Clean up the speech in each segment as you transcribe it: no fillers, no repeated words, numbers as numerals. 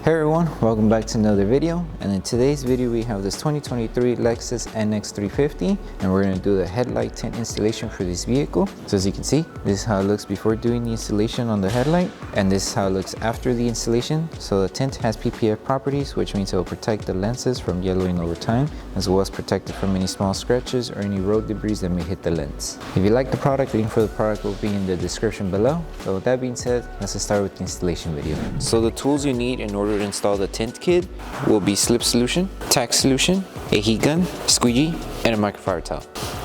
Hey everyone, welcome back to another video, and in today's video we have this 2023 Lexus NX 350 and we're going to do the headlight tint installation for this vehicle. So as you can see, this is how it looks before doing the installation on the headlight, and this is how it looks after the installation. So the tint has PPF properties, which means it will protect the lenses from yellowing over time, as well as protect it from any small scratches or any road debris that may hit the lens. If you like the product, the link for the product will be in the description below. So with that being said, let's start with the installation video. So the tools you need in order to install the tint kit will be Slip Solution, Tack Solution, a heat gun, squeegee, and a microfiber towel.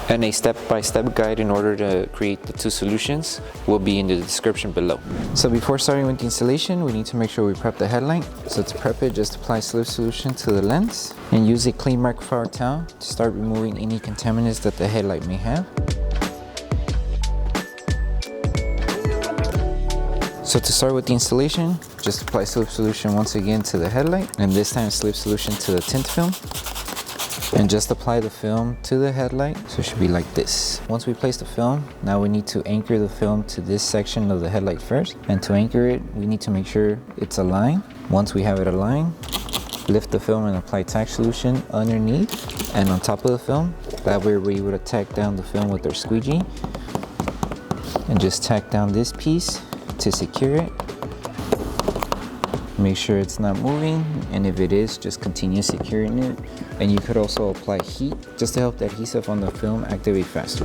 And a step-by-step guide in order to create the two solutions will be in the description below. So before starting with the installation, we need to make sure we prep the headlight. So to prep it, just apply Slip Solution to the lens and use a clean microfiber towel to start removing any contaminants that the headlight may have. So to start with the installation, just apply Slip Solution once again to the headlight, and this time Slip Solution to the tint film. And just apply the film to the headlight, so it should be like this. Once we place the film, now we need to anchor the film to this section of the headlight first. And to anchor it, we need to make sure it's aligned. Once we have it aligned, lift the film and apply Tack Solution underneath and on top of the film. That way we would tack down the film with our squeegee. And just tack down this piece to secure it. Make sure it's not moving, and if it is, just continue securing it. And you could also apply heat just to help the adhesive on the film activate faster.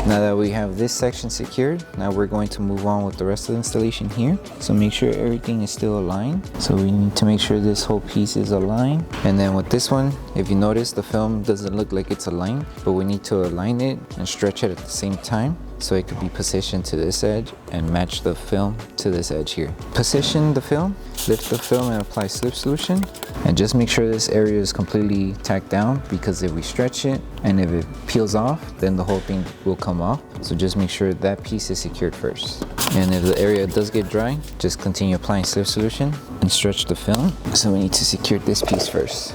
Now that we have this section secured, now we're going to move on with the rest of the installation here. So make sure everything is still aligned. So we need to make sure this whole piece is aligned. And then with this one, if you notice, the film doesn't look like it's aligned, but we need to align it and stretch it at the same time, so it could be positioned to this edge and match the film to this edge here. Position the film, lift the film and apply Slip Solution, and just make sure this area is completely tacked down, because if we stretch it and if it peels off, then the whole thing will come off. So just make sure that piece is secured first. And if the area does get dry, just continue applying Slip Solution and stretch the film. So we need to secure this piece first.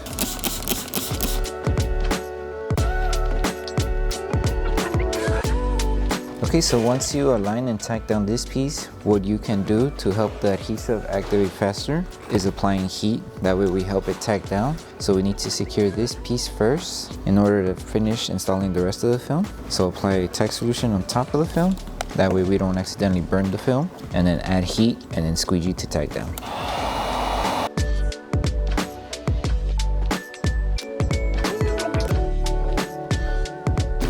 Okay, so once you align and tack down this piece, what you can do to help the adhesive activate faster is applying heat. That way we help it tack down. So we need to secure this piece first in order to finish installing the rest of the film. So apply Tack Solution on top of the film. That way we don't accidentally burn the film, and then add heat and then squeegee to tack down.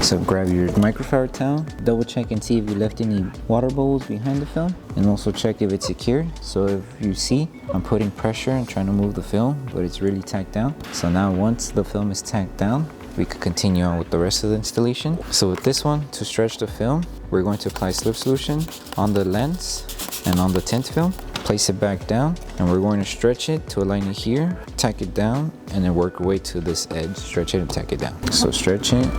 So grab your microfiber towel, double check and see if you left any water bubbles behind the film, and also check if it's secured. So if you see, I'm putting pressure and trying to move the film, but it's really tacked down. So now once the film is tacked down, we could continue on with the rest of the installation. So with this one, to stretch the film, we're going to apply Slip Solution on the lens and on the tint film. Place it back down, and we're going to stretch it to align it here, tack it down, and then work our way to this edge, stretch it and tack it down. So stretch it.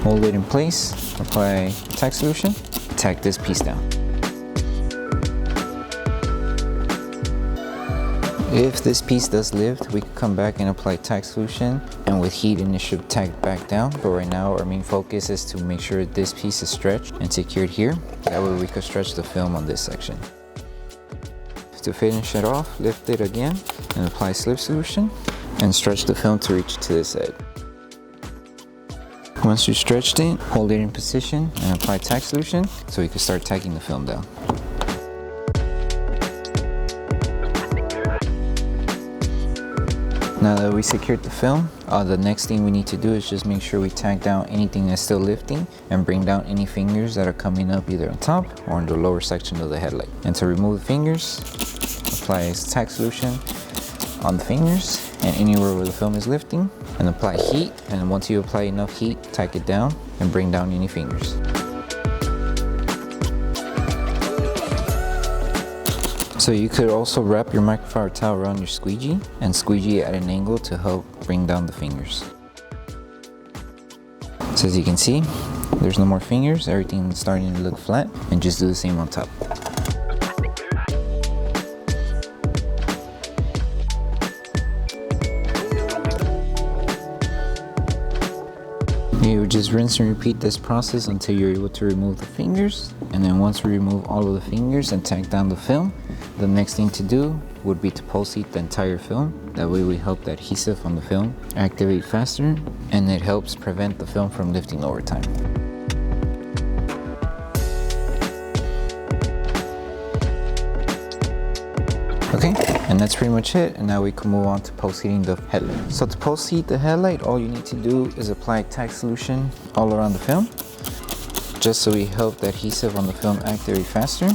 Hold it in place, apply Tack Solution, tack this piece down. If this piece does lift, we can come back and apply Tack Solution, and with heat it should tack back down. But right now our main focus is to make sure this piece is stretched and secured here. That way we can stretch the film on this section. To finish it off, lift it again and apply Slip Solution and stretch the film to reach to this edge. Once you stretched it, hold it in position and apply Tack Solution so you can start tacking the film down. Now that we secured the film, the next thing we need to do is just make sure we tack down anything that's still lifting and bring down any fingers that are coming up either on top or in the lower section of the headlight. And to remove the fingers, apply Tack Solution on the fingers and anywhere where the film is lifting, and apply heat. And once you apply enough heat, tack it down and bring down any fingers. So you could also wrap your microfiber towel around your squeegee and squeegee at an angle to help bring down the fingers. So as you can see, there's no more fingers, everything's starting to look flat, and just do the same on top. Just rinse and repeat this process until you're able to remove the fingers. And then once we remove all of the fingers and tack down the film, the next thing to do would be to pulse heat the entire film. That way we help the adhesive on the film activate faster, and it helps prevent the film from lifting over time. Okay, and that's pretty much it. And now we can move on to pulse heating the headlight. So to pulse heat the headlight, all you need to do is apply tack solution all around the film, just so we help the adhesive on the film activate faster.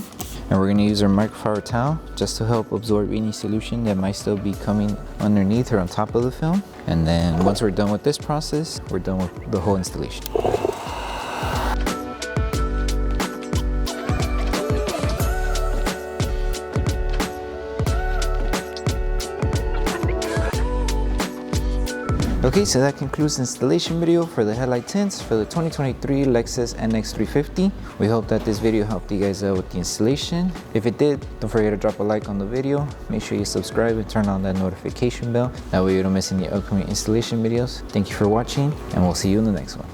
And we're gonna use our microfiber towel just to help absorb any solution that might still be coming underneath or on top of the film. And then once we're done with this process, we're done with the whole installation. Okay, so that concludes the installation video for the headlight tints for the 2023 Lexus NX 350. We hope that this video helped you guys out with the installation. If it did, don't forget to drop a like on the video. Make sure you subscribe and turn on that notification bell. That way you don't miss any upcoming installation videos. Thank you for watching, and we'll see you in the next one.